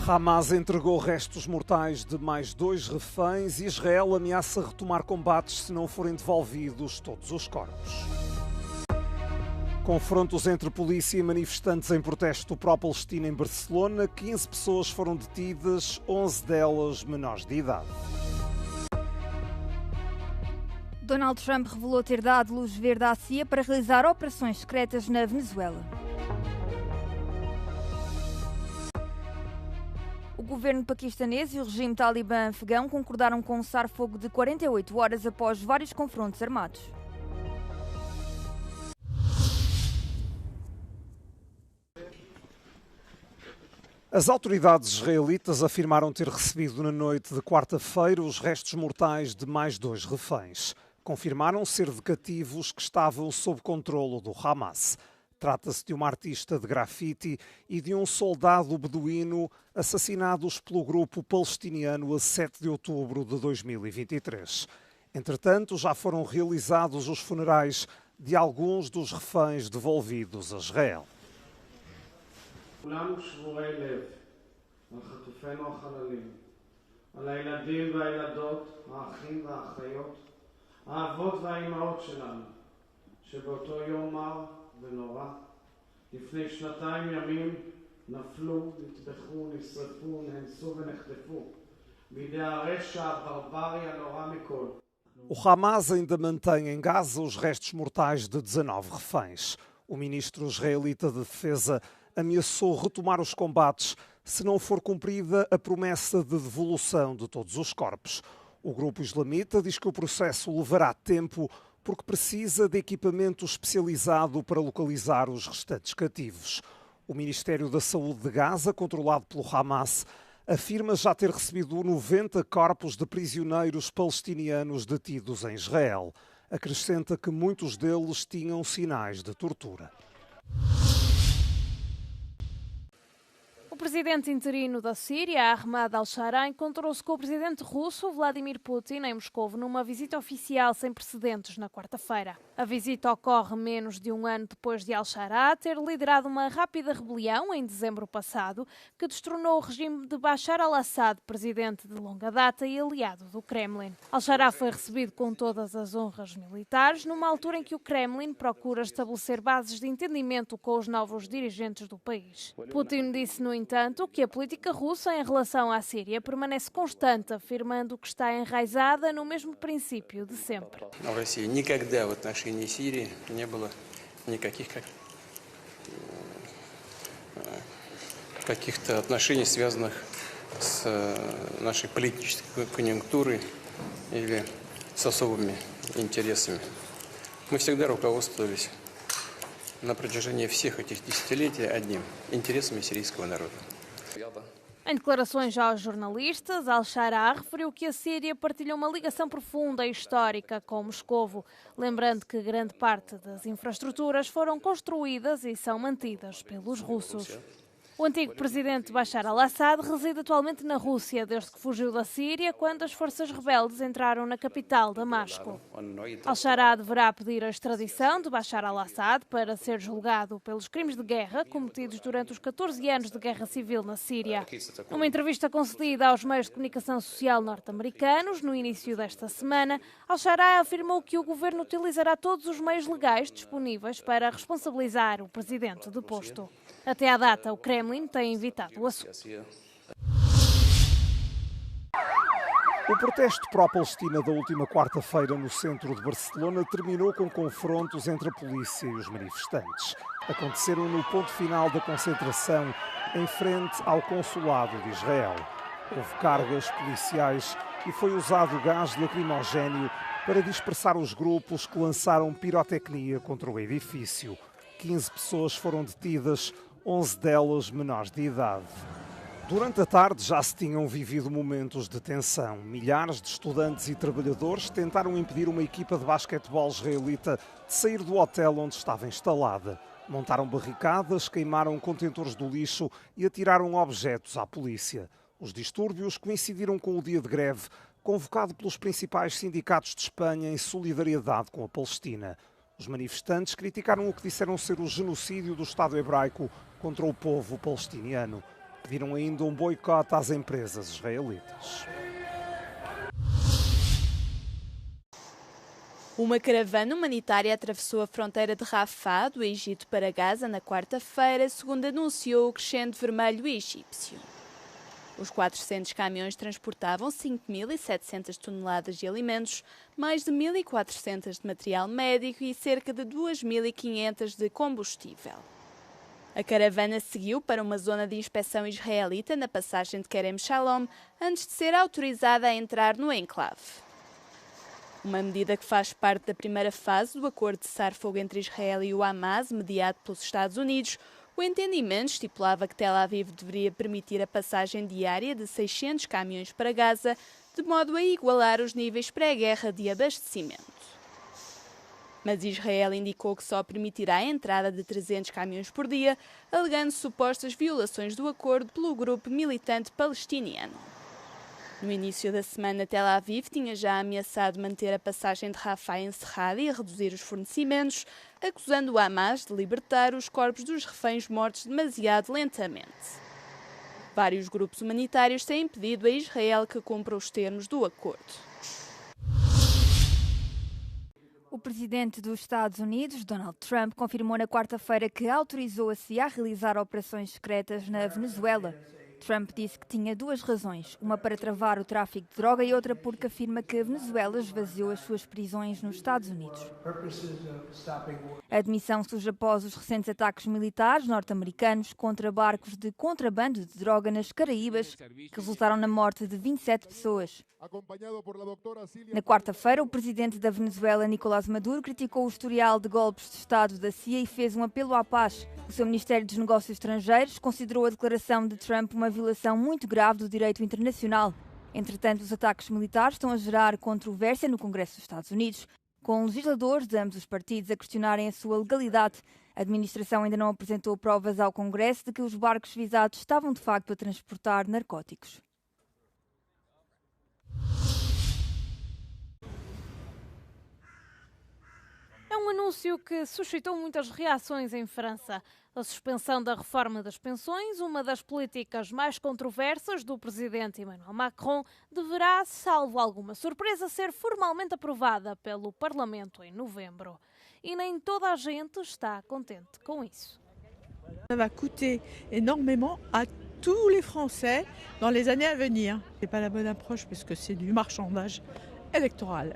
Hamas entregou restos mortais de mais 2 reféns e Israel ameaça retomar combates se não forem devolvidos todos os corpos. Confrontos entre polícia e manifestantes em protesto pró-Palestina em Barcelona. 15 pessoas foram detidas, 11 delas menores de idade. Donald Trump revelou ter dado luz verde à CIA para realizar operações secretas na Venezuela. O governo paquistanês e o regime talibã afegão concordaram com um cessar-fogo de 48 horas após vários confrontos armados. As autoridades israelitas afirmaram ter recebido na noite de quarta-feira os restos mortais de mais 2 reféns. Confirmaram ser de cativos que estavam sob controlo do Hamas. Trata-se de uma artista de grafite e de um soldado beduíno assassinados pelo grupo palestiniano a 7 de outubro de 2023. Entretanto, já foram realizados os funerais de alguns dos reféns devolvidos a Israel. כולנו שבורי לב על חטופינו החללים, על הילדים והילדות, האחים והאחיות, האבות והאימהות שלנו, שבאותו יום מר ונורא, לפני 2 ימים נפלו, נטבחו, נשרפו, נאנסו ונחטפו, בידי הרשע הברברי הנורא מכל. O Hamas ainda mantém em Gaza os restos mortais de 19 reféns. O ministro israelita de Defesa ameaçou retomar os combates se não for cumprida a promessa de devolução de todos os corpos. O grupo islamita diz que o processo levará tempo porque precisa de equipamento especializado para localizar os restantes cativos. O Ministério da Saúde de Gaza, controlado pelo Hamas, afirma já ter recebido 90 corpos de prisioneiros palestinianos detidos em Israel. Acrescenta que muitos deles tinham sinais de tortura. O presidente interino da Síria, Ahmad al-Shara, encontrou-se com o presidente russo, Vladimir Putin, em Moscou, numa visita oficial sem precedentes na quarta-feira. A visita ocorre menos de um ano depois de al-Shara ter liderado uma rápida rebelião em dezembro passado, que destronou o regime de Bashar al-Assad, presidente de longa data e aliado do Kremlin. Al-Shara foi recebido com todas as honras militares, numa altura em que o Kremlin procura estabelecer bases de entendimento com os novos dirigentes do país. Putin disse, no entanto, que a política russa em relação à Síria permanece constante, afirmando que está enraizada no mesmo princípio de sempre. В России никогда в отношении Сирии не было никаких каких-то отношений, связанных с нашей политической конъюнктурой или с особыми интересами. Мы всегда руководствовались на протяжении всех этих десятилетий одним – интересами сирийского народа. Em declarações aos jornalistas, al-Shara referiu que a Síria partilha uma ligação profunda e histórica com Moscovo, lembrando que grande parte das infraestruturas foram construídas e são mantidas pelos russos. O antigo presidente Bashar al-Assad reside atualmente na Rússia, desde que fugiu da Síria quando as forças rebeldes entraram na capital, Damasco. Al-Shara deverá pedir a extradição de Bashar al-Assad para ser julgado pelos crimes de guerra cometidos durante os 14 anos de guerra civil na Síria. Numa entrevista concedida aos meios de comunicação social norte-americanos, no início desta semana, al-Shara afirmou que o governo utilizará todos os meios legais disponíveis para responsabilizar o presidente deposto. Até à data, o Kremlin tem evitado o assunto. O protesto pró-Palestina da última quarta-feira no centro de Barcelona terminou com confrontos entre a polícia e os manifestantes. Aconteceram no ponto final da concentração, em frente ao consulado de Israel. Houve cargas policiais e foi usado gás lacrimogéneo para dispersar os grupos que lançaram pirotecnia contra o edifício. 15 pessoas foram detidas, 11 delas menores de idade. Durante a tarde já se tinham vivido momentos de tensão. Milhares de estudantes e trabalhadores tentaram impedir uma equipa de basquetebol israelita de sair do hotel onde estava instalada. Montaram barricadas, queimaram contentores do lixo e atiraram objetos à polícia. Os distúrbios coincidiram com o dia de greve, convocado pelos principais sindicatos de Espanha em solidariedade com a Palestina. Os manifestantes criticaram o que disseram ser o genocídio do Estado hebraico contra o povo palestiniano. Viram ainda um boicote às empresas israelitas. Uma caravana humanitária atravessou a fronteira de Rafah, do Egito para Gaza, na quarta-feira, segundo anunciou o Crescente Vermelho egípcio. Os 400 caminhões transportavam 5.700 toneladas de alimentos, mais de 1.400 de material médico e cerca de 2.500 de combustível. A caravana seguiu para uma zona de inspeção israelita na passagem de Kerem Shalom, antes de ser autorizada a entrar no enclave. Uma medida que faz parte da primeira fase do acordo de cessar-fogo entre Israel e o Hamas, mediado pelos Estados Unidos. O entendimento estipulava que Tel Aviv deveria permitir a passagem diária de 600 caminhões para Gaza, de modo a igualar os níveis pré-guerra de abastecimento. Mas Israel indicou que só permitirá a entrada de 300 caminhões por dia, alegando supostas violações do acordo pelo grupo militante palestiniano. No início da semana, Tel Aviv tinha já ameaçado manter a passagem de Rafah encerrada e a reduzir os fornecimentos, acusando o Hamas de libertar os corpos dos reféns mortos demasiado lentamente. Vários grupos humanitários têm pedido a Israel que cumpra os termos do acordo. O presidente dos Estados Unidos, Donald Trump, confirmou na quarta-feira que autorizou a CIA a realizar operações secretas na Venezuela. Trump disse que tinha duas razões, uma para travar o tráfico de droga e outra porque afirma que a Venezuela esvaziou as suas prisões nos Estados Unidos. A admissão surge após os recentes ataques militares norte-americanos contra barcos de contrabando de droga nas Caraíbas, que resultaram na morte de 27 pessoas. Na quarta-feira, o presidente da Venezuela, Nicolás Maduro, criticou o historial de golpes de Estado da CIA e fez um apelo à paz. O seu Ministério dos Negócios Estrangeiros considerou a declaração de Trump uma violação muito grave do direito internacional. Entretanto, os ataques militares estão a gerar controvérsia no Congresso dos Estados Unidos, com legisladores de ambos os partidos a questionarem a sua legalidade. A administração ainda não apresentou provas ao Congresso de que os barcos visados estavam de facto a transportar narcóticos. É um anúncio que suscitou muitas reações em França. A suspensão da reforma das pensões, uma das políticas mais controversas do presidente Emmanuel Macron, deverá, salvo alguma surpresa, ser formalmente aprovada pelo Parlamento em novembro. E nem toda a gente está contente com isso. Ça va coûter énormément à tous les Français dans les années à venir. C'est pas la bonne approche parce que c'est du marchandage électoral.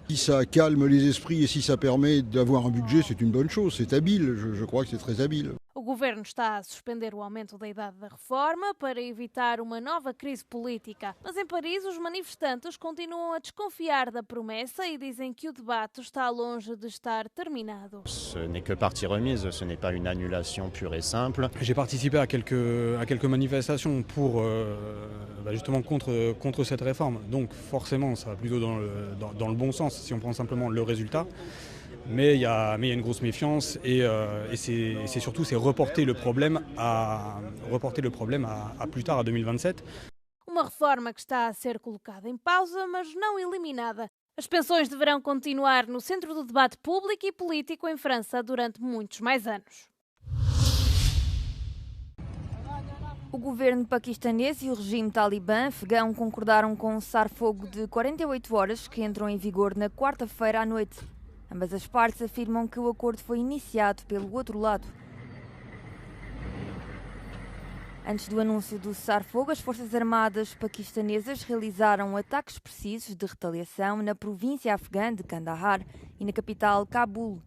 Si ça calme les esprits et si ça permet d'avoir un budget, c'est une bonne chose, c'est habile, je crois que c'est très habile. O governo está a suspender o aumento da idade da reforma para evitar uma nova crise política. Mas em Paris, os manifestantes continuam a desconfiar da promessa e dizem que o debate está longe de estar terminado. Ce n'est que partie remise, ce n'est pas une annulation pure et simple. J'ai participé à quelques manifestations pour justement contre cette réforme. Donc forcément, ça va plutôt dans le bon sens si on prend simplement le résultat. Mais il y a une grosse méfiance et c'est surtout reporter le problème à plus tard, à 2027. Uma reforma que está a ser colocada em pausa, mas não eliminada. As pensões deverão continuar no centro do debate público e político em França durante muitos mais anos. O governo paquistanês e o regime talibã afegão concordaram com um cessar-fogo de 48 horas que entrou em vigor na quarta-feira à noite. Ambas as partes afirmam que o acordo foi iniciado pelo outro lado. Antes do anúncio do cessar-fogo, as Forças Armadas paquistanesas realizaram ataques precisos de retaliação na província afegã de Kandahar e na capital Cabul.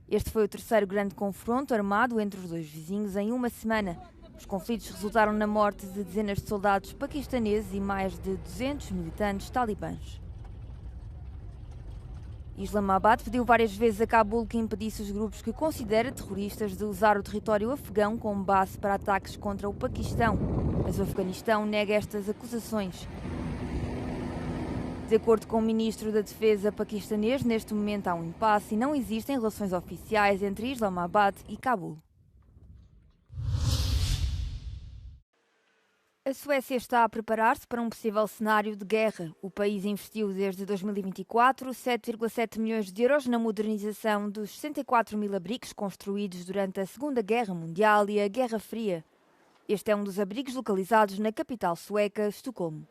Este foi o terceiro grande confronto armado entre os dois vizinhos em uma semana. Os conflitos resultaram na morte de dezenas de soldados paquistaneses e mais de 200 militantes talibãs. Islamabad pediu várias vezes a Cabul que impedisse os grupos que considera terroristas de usar o território afegão como base para ataques contra o Paquistão, mas o Afeganistão nega estas acusações. De acordo com o ministro da Defesa paquistanês, neste momento há um impasse e não existem relações oficiais entre Islamabad e Cabul. A Suécia está a preparar-se para um possível cenário de guerra. O país investiu desde 2024 7,7 milhões de euros na modernização dos 64 mil abrigos construídos durante a Segunda Guerra Mundial e a Guerra Fria. Este é um dos abrigos localizados na capital sueca, Estocolmo.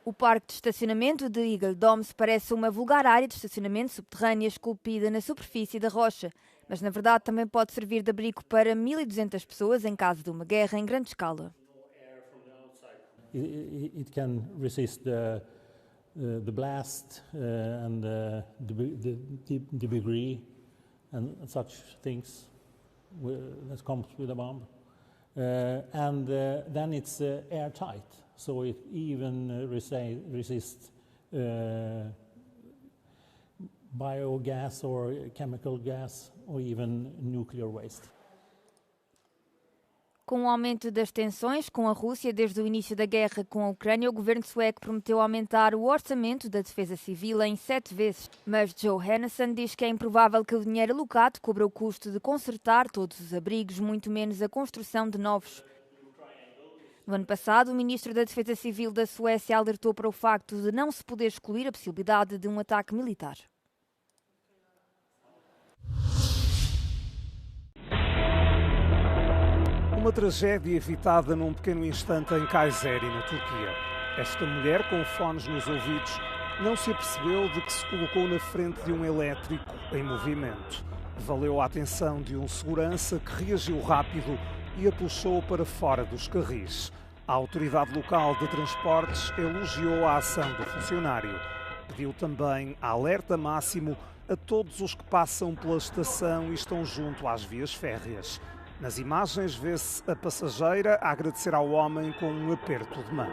O parque de estacionamento de Igeldoms parece uma vulgar área de estacionamento subterrânea esculpida na superfície da rocha, mas na verdade também pode servir de abrigo para 1.200 pessoas em caso de uma guerra em grande escala. It can resist the blast and the debris and such things that comes with a bomb. Then it's airtight, so it even resists biogas or chemical gas or even nuclear waste. Com o aumento das tensões com a Rússia desde o início da guerra com a Ucrânia, o governo sueco prometeu aumentar o orçamento da defesa civil em 7 vezes. Mas Joe Hennesson diz que é improvável que o dinheiro alocado cubra o custo de consertar todos os abrigos, muito menos a construção de novos. No ano passado, o ministro da Defesa Civil da Suécia alertou para o facto de não se poder excluir a possibilidade de um ataque militar. Uma tragédia evitada num pequeno instante em Kayseri, na Turquia. Esta mulher, com fones nos ouvidos, não se apercebeu de que se colocou na frente de um elétrico em movimento. Valeu a atenção de um segurança que reagiu rápido e a puxou para fora dos carris. A autoridade local de transportes elogiou a ação do funcionário. Pediu também alerta máximo a todos os que passam pela estação e estão junto às vias férreas. Nas imagens vê-se a passageira a agradecer ao homem com um aperto de mão.